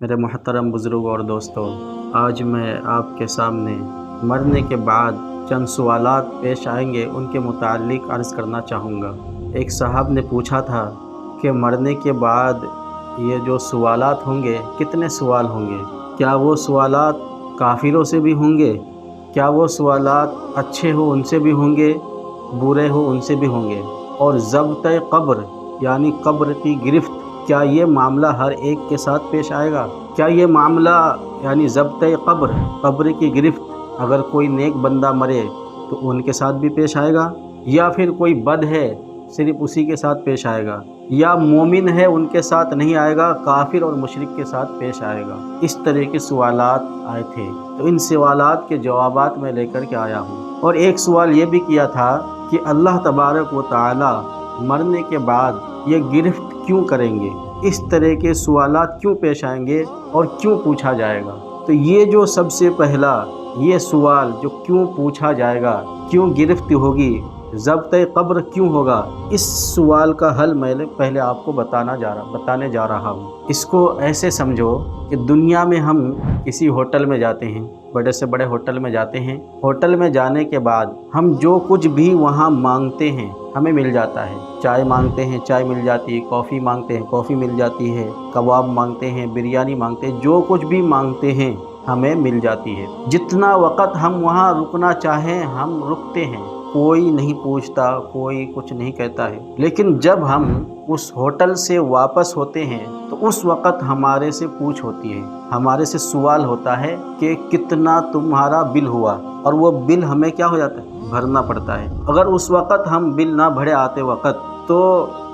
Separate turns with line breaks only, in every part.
میرے محترم بزرگوں اور دوستوں، آج میں آپ کے سامنے مرنے کے بعد چند سوالات پیش آئیں گے، ان کے متعلق عرض کرنا چاہوں گا۔ ایک صاحب نے پوچھا تھا کہ مرنے کے بعد یہ جو سوالات ہوں گے کتنے سوال ہوں گے؟ کیا وہ سوالات کافروں سے بھی ہوں گے؟ کیا وہ سوالات اچھے ہو ان سے بھی ہوں گے، برے ہو ان سے بھی ہوں گے؟ اور ضبط قبر یعنی قبر کی گرفت، کیا یہ معاملہ ہر ایک کے ساتھ پیش آئے گا؟ کیا یہ معاملہ یعنی ضبط قبر کی گرفت اگر کوئی نیک بندہ مرے تو ان کے ساتھ بھی پیش آئے گا، یا پھر کوئی بد ہے صرف اسی کے ساتھ پیش آئے گا، یا مومن ہے ان کے ساتھ نہیں آئے گا، کافر اور مشرک کے ساتھ پیش آئے گا؟ اس طرح کے سوالات آئے تھے، تو ان سوالات کے جوابات میں لے کر کے آیا ہوں۔ اور ایک سوال یہ بھی کیا تھا کہ اللہ تبارک و تعالی مرنے کے بعد یہ گرفت کیوں کریں گے؟ اس طرح کے سوالات کیوں پیش آئیں گے اور کیوں پوچھا جائے گا؟ تو یہ جو سب سے پہلا یہ سوال جو کیوں پوچھا جائے گا، کیوں گرفت ہوگی، ضبط قبر کیوں ہوگا، اس سوال کا حل میں پہلے آپ کو بتانے جا رہا ہوں۔ اس کو ایسے سمجھو کہ دنیا میں ہم کسی ہوٹل میں جاتے ہیں، بڑے سے بڑے ہوٹل میں جاتے ہیں، ہوٹل میں جانے کے بعد ہم جو کچھ بھی وہاں مانگتے ہیں ہمیں مل جاتا ہے۔ چائے مانگتے ہیں چائے مل جاتی ہے، کافی مانگتے ہیں کافی مل جاتی ہے، کباب مانگتے ہیں بریانی مانگتے ہیں، جو کچھ بھی مانگتے ہیں ہمیں مل جاتی ہے۔ جتنا وقت ہم وہاں رکنا چاہیں ہم رکتے ہیں، کوئی نہیں پوچھتا، کوئی کچھ نہیں کہتا ہے۔ لیکن جب ہم اس ہوٹل سے واپس ہوتے ہیں تو اس وقت ہمارے سے پوچھ ہوتی ہے، ہمارے سے سوال ہوتا ہے کہ کتنا تمہارا بل ہوا، اور وہ بل ہمیں کیا ہو جاتا ہے؟ بھرنا پڑتا ہے۔ اگر اس وقت ہم بل نہ بھرے آتے وقت تو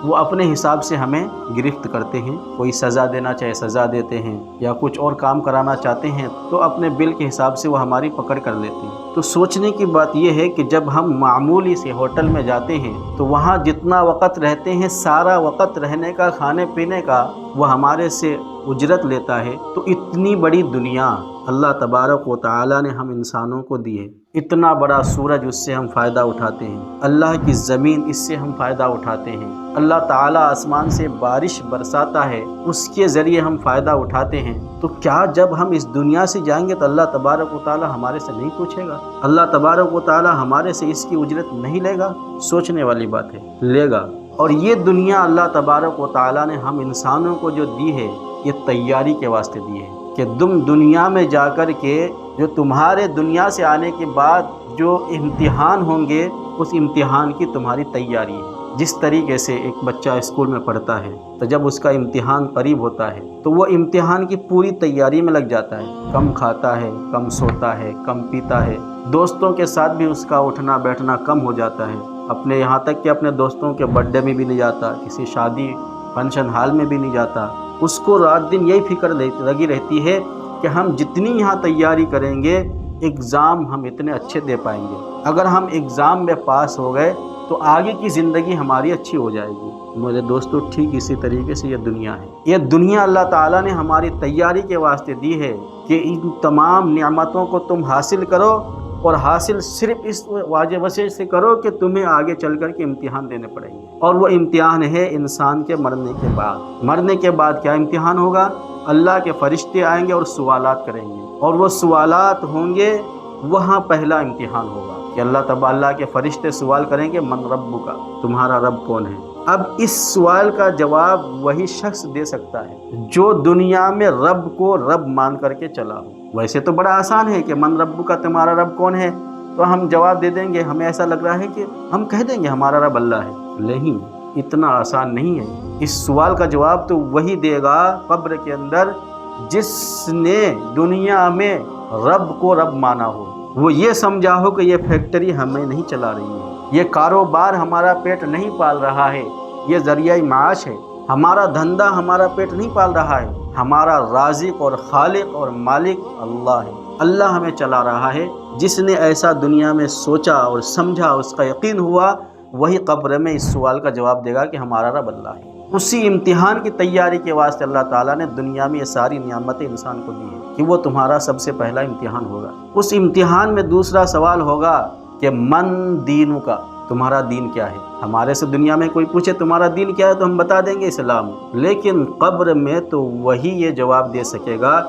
وہ اپنے حساب سے ہمیں گرفت کرتے ہیں، کوئی سزا دینا چاہے سزا دیتے ہیں، یا کچھ اور کام کرانا چاہتے ہیں تو اپنے بل کے حساب سے وہ ہماری پکڑ کر لیتے ہیں۔ تو سوچنے کی بات یہ ہے کہ جب ہم معمولی سے ہوٹل میں جاتے ہیں تو وہاں جتنا وقت رہتے ہیں سارا وقت رہنے کا، کھانے پینے کا وہ ہمارے سے اجرت لیتا ہے۔ تو اتنی بڑی دنیا اللہ تبارک و تعالی نے ہم انسانوں کو دی ہے، اتنا بڑا سورج اس سے ہم فائدہ اٹھاتے ہیں، اللہ کی زمین اس سے ہم فائدہ اٹھاتے ہیں، اللہ تعالیٰ آسمان سے بارش برساتا ہے اس کے ذریعے ہم فائدہ اٹھاتے ہیں۔ تو کیا جب ہم اس دنیا سے جائیں گے تو اللہ تبارک و تعالیٰ ہمارے سے نہیں پوچھے گا؟ اللہ تبارک و تعالیٰ ہمارے سے اس کی اجرت نہیں لے گا؟ سوچنے والی بات ہے، لے گا۔ اور یہ دنیا اللہ تبارک و تعالیٰ نے ہم انسانوں کو جو دی ہے یہ تیاری کے واسطے دی ہے کہ تم دنیا میں جا کر کے جو تمہارے دنیا سے آنے کے بعد جو امتحان ہوں گے اس امتحان کی تمہاری تیاری ہے۔ جس طریقے سے ایک بچہ اسکول میں پڑھتا ہے تو جب اس کا امتحان قریب ہوتا ہے تو وہ امتحان کی پوری تیاری میں لگ جاتا ہے، کم کھاتا ہے، کم سوتا ہے، کم پیتا ہے، دوستوں کے ساتھ بھی اس کا اٹھنا بیٹھنا کم ہو جاتا ہے، اپنے یہاں تک کہ اپنے دوستوں کے برتھ ڈے میں بھی نہیں جاتا، کسی شادی فنکشن ہال میں بھی نہیں جاتا۔ اس کو رات دن یہی فکر لگی رہتی ہے کہ ہم جتنی یہاں تیاری کریں گے ایگزام ہم اتنے اچھے دے پائیں گے، اگر ہم ایگزام میں پاس ہو گئے تو آگے کی زندگی ہماری اچھی ہو جائے گی۔ میرے دوستو ٹھیک اسی طریقے سے یہ دنیا ہے، یہ دنیا اللہ تعالیٰ نے ہماری تیاری کے واسطے دی ہے کہ ان تمام نعمتوں کو تم حاصل کرو، اور حاصل صرف اس وجہ سے کرو کہ تمہیں آگے چل کر کے امتحان دینے پڑیں گے، اور وہ امتحان ہے انسان کے مرنے کے بعد۔ مرنے کے بعد کیا امتحان ہوگا؟ اللہ کے فرشتے آئیں گے اور سوالات کریں گے، اور وہ سوالات ہوں گے، وہاں پہلا امتحان ہوگا کہ اللہ کے فرشتے سوال کریں گے من ربک، تمہارا رب کون ہے؟ اب اس سوال کا جواب وہی شخص دے سکتا ہے جو دنیا میں رب کو رب مان کر کے چلا ہو۔ ویسے تو بڑا آسان ہے کہ من ربک، تمہارا رب کون ہے، تو ہم جواب دے دیں گے، ہمیں ایسا لگ رہا ہے کہ ہم کہہ دیں گے ہمارا رب اللہ ہے۔ نہیں، اتنا آسان نہیں ہے۔ اس سوال کا جواب تو وہی دے گا قبر کے اندر جس نے دنیا میں رب کو رب مانا ہو، وہ یہ سمجھا ہو کہ یہ فیکٹری ہمیں نہیں چلا رہی ہے، یہ کاروبار ہمارا پیٹ نہیں پال رہا ہے، یہ ذریعہ معاش ہے، ہمارا دھندا ہمارا پیٹ نہیں پال رہا ہے، ہمارا رازق اور خالق اور مالک اللہ ہے، اللہ ہمیں چلا رہا ہے۔ جس نے ایسا دنیا میں سوچا اور سمجھا، اس کا یقین ہوا، وہی قبر میں اس سوال کا جواب دے گا کہ ہمارا رب اللہ ہے۔ اسی امتحان کی تیاری کے واسطے اللہ تعالیٰ نے دنیا میں یہ ساری نعمتیں انسان کو دی ہیں کہ وہ تمہارا سب سے پہلا امتحان ہوگا۔ اس امتحان میں دوسرا سوال ہوگا کہ من دینو کا، تمہارا دین کیا ہے؟ ہمارے سے دنیا میں کوئی پوچھے تمہارا دین کیا ہے تو ہم بتا دیں گے اسلام، لیکن قبر میں تو وہی یہ جواب دے سکے گا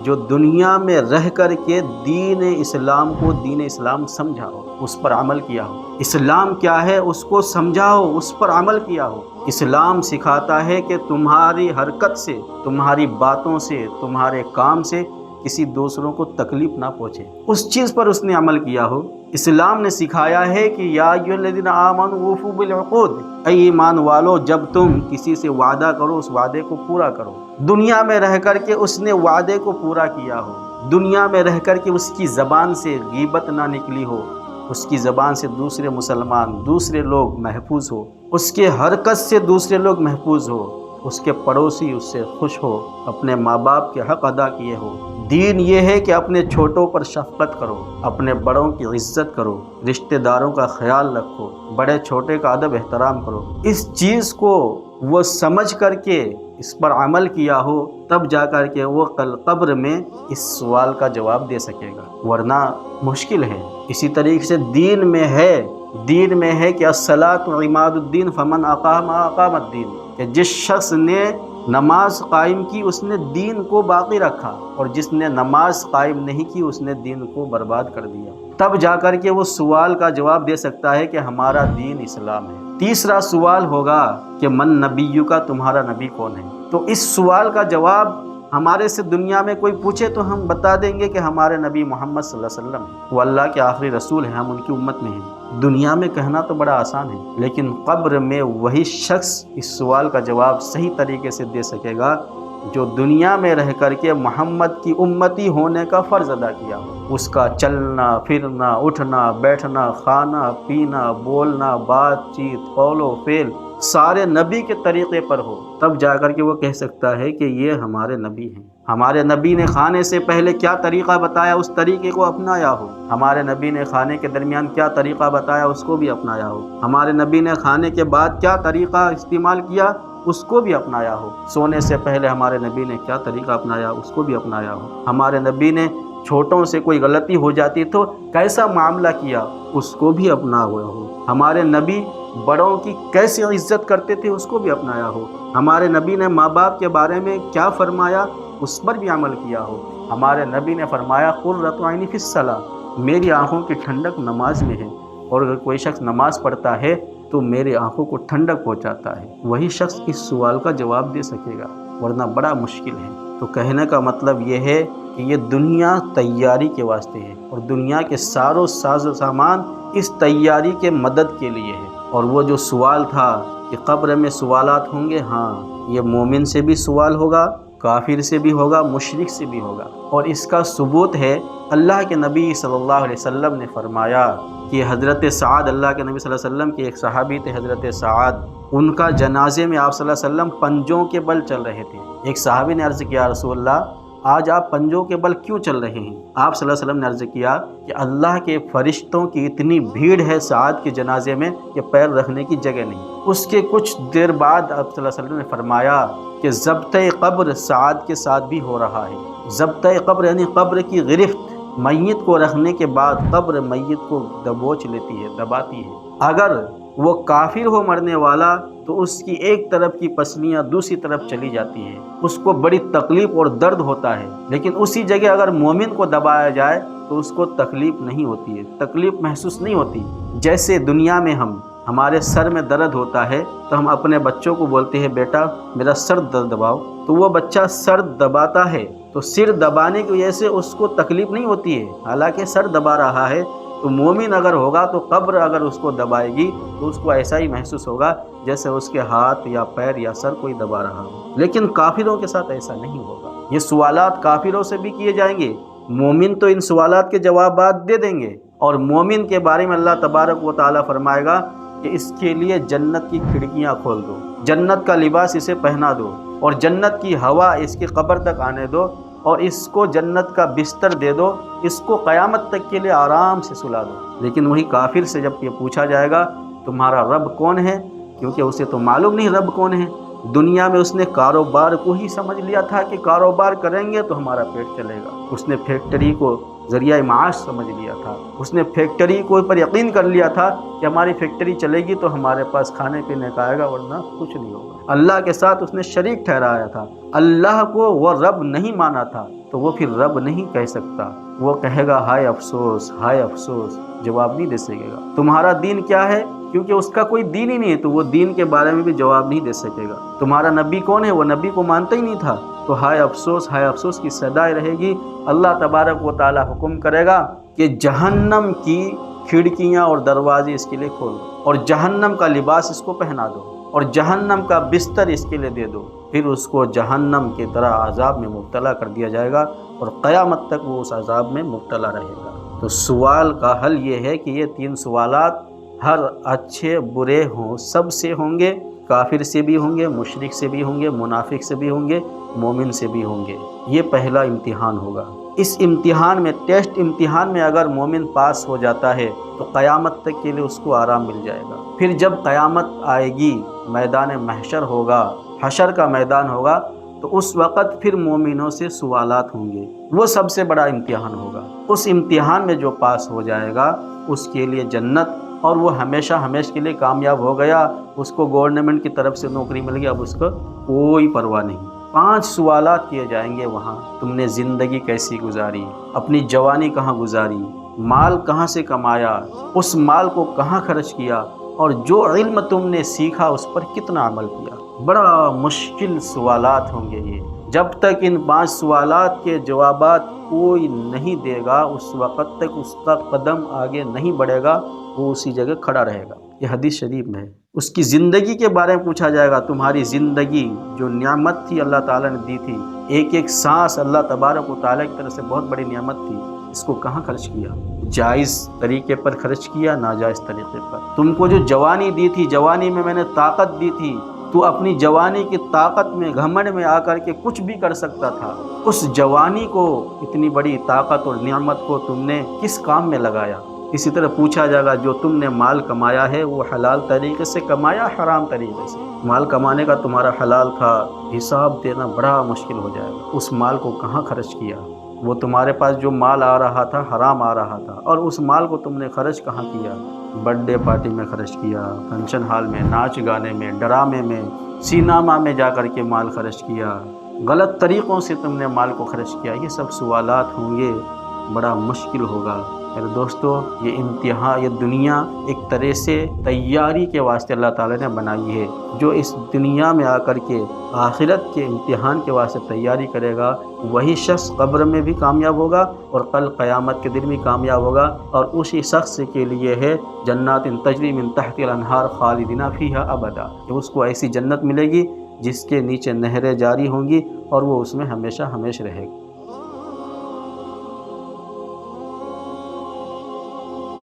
جو دنیا میں رہ کر کے دین اسلام کو دین اسلام سمجھا ہو، اس پر عمل کیا ہو۔ اسلام کیا ہے اس کو سمجھا ہو، اس پر عمل کیا ہو۔ اسلام سکھاتا ہے کہ تمہاری حرکت سے، تمہاری باتوں سے، تمہارے کام سے کسی دوسروں کو تکلیف نہ پہنچے، اس چیز پر اس نے عمل کیا ہو۔ اسلام نے سکھایا ہے کہ یا ایھا الذین آمنوا اوفوا بالعقود، اے ایمان والو جب تم کسی سے وعدہ کرو اس وعدے کو پورا کرو۔ دنیا میں رہ کر کے اس نے وعدے کو پورا کیا ہو، دنیا میں رہ کر کے اس کی زبان سے غیبت نہ نکلی ہو، اس کی زبان سے دوسرے مسلمان، دوسرے لوگ محفوظ ہو، اس کے حرکت سے دوسرے لوگ محفوظ ہو، اس کے پڑوسی اس سے خوش ہو، اپنے ماں باپ کے حق ادا کیے ہو۔ دین یہ ہے کہ اپنے چھوٹوں پر شفقت کرو، اپنے بڑوں کی عزت کرو، رشتہ داروں کا خیال رکھو، بڑے چھوٹے کا ادب احترام کرو۔ اس چیز کو وہ سمجھ کر کے اس پر عمل کیا ہو، تب جا کر کے وہ کل قبر میں اس سوال کا جواب دے سکے گا، ورنہ مشکل ہے۔ اسی طریقے سے دین میں ہے کہ الصلاۃ عماد الدین فمن اقام الدین، کہ جس شخص نے نماز قائم کی اس نے دین کو باقی رکھا، اور جس نے نماز قائم نہیں کی اس نے دین کو برباد کر دیا۔ تب جا کر کے وہ سوال کا جواب دے سکتا ہے کہ ہمارا دین اسلام ہے۔ تیسرا سوال ہوگا کہ من نبیُّ کا، تمہارا نبی کون ہے؟ تو اس سوال کا جواب ہمارے سے دنیا میں کوئی پوچھے تو ہم بتا دیں گے کہ ہمارے نبی محمد صلی اللہ علیہ وسلم ہیں، وہ اللہ کے آخری رسول ہیں، ہم ان کی امت میں ہیں۔ دنیا میں کہنا تو بڑا آسان ہے، لیکن قبر میں وہی شخص اس سوال کا جواب صحیح طریقے سے دے سکے گا جو دنیا میں رہ کر کے محمد کی امتی ہونے کا فرض ادا کیا ہو۔ اس کا چلنا پھرنا، اٹھنا بیٹھنا، کھانا پینا، بولنا بات چیت، قول و فعل سارے نبی کے طریقے پر ہو، تب جا کر کے وہ کہہ سکتا ہے کہ یہ ہمارے نبی ہیں۔ ہمارے نبی نے کھانے سے پہلے کیا طریقہ بتایا اس طریقے کو اپنایا ہو، ہمارے نبی نے کھانے کے درمیان کیا طریقہ بتایا اس کو بھی اپنایا ہو، ہمارے نبی نے کھانے کے بعد کیا طریقہ استعمال کیا اس کو بھی اپنایا ہو، سونے سے پہلے ہمارے نبی نے کیا طریقہ اپنایا اس کو بھی اپنایا ہو، ہمارے نبی نے چھوٹوں سے کوئی غلطی ہو جاتی تو کیسا معاملہ کیا اس کو بھی اپنا ہوا ہو، ہمارے نبی بڑوں کی کیسے عزت کرتے تھے اس کو بھی اپنایا ہو، ہمارے نبی نے ماں باپ کے بارے میں کیا فرمایا اس پر بھی عمل کیا ہو، ہمارے نبی نے فرمایا قرۃ عینی فی الصلاۃ، میری آنکھوں کی ٹھنڈک نماز میں ہے، اور اگر کوئی شخص نماز پڑھتا ہے تو میری آنکھوں کو ٹھنڈک پہنچاتا ہے، وہی شخص اس سوال کا جواب دے سکے گا، ورنہ بڑا مشکل ہے۔ تو کہنے کا مطلب یہ ہے کہ یہ دنیا تیاری کے واسطے ہے، اور دنیا کے ساروں ساز و سامان اس تیاری کے مدد کے لیے ہے۔ اور وہ جو سوال تھا کہ قبر میں سوالات ہوں گے، ہاں یہ مومن سے بھی سوال ہوگا، کافر سے بھی ہوگا، مشرک سے بھی ہوگا، اور اس کا ثبوت ہے اللہ کے نبی صلی اللہ علیہ وسلم نے فرمایا کہ حضرت سعد، اللہ کے نبی صلی اللہ علیہ وسلم کے ایک صحابی تھے حضرت سعد، ان کا جنازے میں آپ صلی اللہ علیہ وسلم پنجوں کے بل چل رہے تھے۔ ایک صحابی نے عرض کیا رسول اللہ آج آپ پنجوں کے بل کیوں چل رہے ہیں؟ آپ صلی اللہ علیہ وسلم نے عرض کیا کہ اللہ کے فرشتوں کی اتنی بھیڑ ہے سعد کے جنازے میں کہ پیر رکھنے کی جگہ نہیں۔ اس کے کچھ دیر بعد آپ صلی اللہ علیہ وسلم نے فرمایا کہ ضبط قبر سعد کے ساتھ بھی ہو رہا ہے۔ ضبط قبر یعنی قبر کی گرفت، میت کو رکھنے کے بعد قبر میت کو دبوچ لیتی ہے، دباتی ہے۔ اگر وہ کافر ہو مرنے والا تو اس کی ایک طرف کی پسلیاں دوسری طرف چلی جاتی ہیں، اس کو بڑی تکلیف اور درد ہوتا ہے، لیکن اسی جگہ اگر مومن کو دبایا جائے تو اس کو تکلیف نہیں ہوتی ہے، تکلیف محسوس نہیں ہوتی۔ جیسے دنیا میں ہمارے سر میں درد ہوتا ہے تو ہم اپنے بچوں کو بولتے ہیں بیٹا میرا سر دباؤ، تو وہ بچہ سر دباتا ہے، تو سر دبانے کی وجہ سے اس کو تکلیف نہیں ہوتی ہے، حالانکہ سر دبا رہا ہے۔ تو مومن اگر ہوگا تو قبر اگر اس کو دبائے گی تو اس کو ایسا ہی محسوس ہوگا جیسے اس کے ہاتھ یا پیر یا سر کوئی دبا رہا ہو، لیکن کافروں کے ساتھ ایسا نہیں ہوگا۔ یہ سوالات کافروں سے بھی کیے جائیں گے، مومن تو ان سوالات کے جوابات دے دیں گے، اور مومن کے بارے میں اللہ تبارک و تعالیٰ فرمائے گا کہ اس کے لیے جنت کی کھڑکیاں کھول دو، جنت کا لباس اسے پہنا دو، اور جنت کی ہوا اس کی قبر تک آنے دو، اور اس کو جنت کا بستر دے دو، اس کو قیامت تک کے لیے آرام سے سلا دو۔ لیکن وہی کافر سے جب یہ پوچھا جائے گا تمہارا رب کون ہے، کیونکہ اسے تو معلوم نہیں رب کون ہے، دنیا میں اس نے کاروبار کو ہی سمجھ لیا تھا کہ کاروبار کریں گے تو ہمارا پیٹ چلے گا، اس نے فیکٹری کو ذریعہ معاش سمجھ لیا تھا، اس نے فیکٹری کو پر یقین کر لیا تھا کہ ہماری فیکٹری چلے گی تو ہمارے پاس کھانے پینے کا آئے گا، ورنہ کچھ نہیں ہوگا۔ اللہ کے ساتھ اس نے شریک ٹھہرایا تھا، اللہ کو وہ رب نہیں مانا تھا، تو وہ پھر رب نہیں کہہ سکتا، وہ کہے گا ہائے افسوس ہائے افسوس، جواب نہیں دے سکے گا۔ تمہارا دین کیا ہے؟ کیونکہ اس کا کوئی دین ہی نہیں ہے تو وہ دین کے بارے میں بھی جواب نہیں دے سکے گا۔ تمہارا نبی کون ہے؟ وہ نبی کو مانتا ہی نہیں تھا، تو ہائے افسوس کی صدائے رہے گی۔ اللہ تبارک و تعالی حکم کرے گا کہ جہنم کی کھڑکیاں اور دروازے اس کے لیے کھول دو، اور جہنم کا لباس اس کو پہنا دو، اور جہنم کا بستر اس کے لیے دے دو، پھر اس کو جہنم کی طرح عذاب میں مبتلا کر دیا جائے گا، اور قیامت تک وہ اس عذاب میں مبتلا رہے گا۔ تو سوال کا حل یہ ہے کہ یہ 3 سوالات ہر اچھے برے ہوں سب سے ہوں گے، کافر سے بھی ہوں گے، مشرک سے بھی ہوں گے، منافق سے بھی ہوں گے، مومن سے بھی ہوں گے۔ یہ پہلا امتحان ہوگا۔ اس امتحان میں، ٹیسٹ امتحان میں اگر مومن پاس ہو جاتا ہے تو قیامت تک کے لیے اس کو آرام مل جائے گا۔ پھر جب قیامت آئے گی، میدان محشر ہوگا، حشر کا میدان ہوگا، تو اس وقت پھر مومنوں سے سوالات ہوں گے، وہ سب سے بڑا امتحان ہوگا۔ اس امتحان میں جو پاس ہو جائے گا اس کے لیے جنت، اور وہ ہمیشہ کے لیے کامیاب ہو گیا، اس کو گورنمنٹ کی طرف سے نوکری مل گئی، اب اس کو کوئی پرواہ نہیں۔ 5 سوالات کیے جائیں گے وہاں، تم نے زندگی کیسی گزاری، اپنی جوانی کہاں گزاری، مال کہاں سے کمایا، اس مال کو کہاں خرچ کیا، اور جو علم تم نے سیکھا اس پر کتنا عمل کیا۔ بڑا مشکل سوالات ہوں گے یہ۔ جب تک ان 5 سوالات کے جوابات کوئی نہیں دے گا اس وقت تک اس کا قدم آگے نہیں بڑھے گا، وہ اسی جگہ کھڑا رہے گا۔ یہ حدیث شریف میں ہے۔ اس کی زندگی کے بارے میں پوچھا جائے گا، تمہاری زندگی جو نعمت تھی اللہ تعالیٰ نے دی تھی، ایک ایک سانس اللہ تبارک و تعالیٰ کی طرف سے بہت بڑی نعمت تھی، اس کو کہاں خرچ کیا؟ جائز طریقے پر خرچ کیا، ناجائز طریقے پر؟ تم کو جو جوانی دی تھی، جوانی میں نے طاقت دی تھی، تو اپنی جوانی کی طاقت میں گھمنڈ میں آ کر کے کچھ بھی کر سکتا تھا، اس جوانی کو، اتنی بڑی طاقت اور نعمت کو تم نے کس کام میں لگایا؟ اسی طرح پوچھا جائے گا جو تم نے مال کمایا ہے وہ حلال طریقے سے کمایا، حرام طریقے سے؟ مال کمانے کا تمہارا حلال کا حساب دینا بڑا مشکل ہو جائے گا۔ اس مال کو کہاں خرچ کیا؟ وہ تمہارے پاس جو مال آ رہا تھا حرام آ رہا تھا، اور اس مال کو تم نے خرچ کہاں کیا؟ برتھ ڈے پارٹی میں خرچ کیا، فنکشن ہال میں، ناچ گانے میں، ڈرامے میں، سینما میں جا کر کے مال خرچ کیا، غلط طریقوں سے تم نے مال کو خرچ کیا۔ یہ سب سوالات ہوں گے، بڑا مشکل ہوگا۔ میرے دوستو، یہ امتحان، یہ دنیا ایک طرح سے تیاری کے واسطے اللہ تعالیٰ نے بنائی ہے۔ جو اس دنیا میں آ کر کے آخرت کے امتحان کے واسطے تیاری کرے گا وہی شخص قبر میں بھی کامیاب ہوگا اور کل قیامت کے دن بھی کامیاب ہوگا، اور اسی شخص کے لیے ہے جنات تجری من تحت الانہار خالدین فیہا ابدا، کہ اس کو ایسی جنت ملے گی جس کے نیچے نہریں جاری ہوں گی اور وہ اس میں ہمیشہ رہے گا۔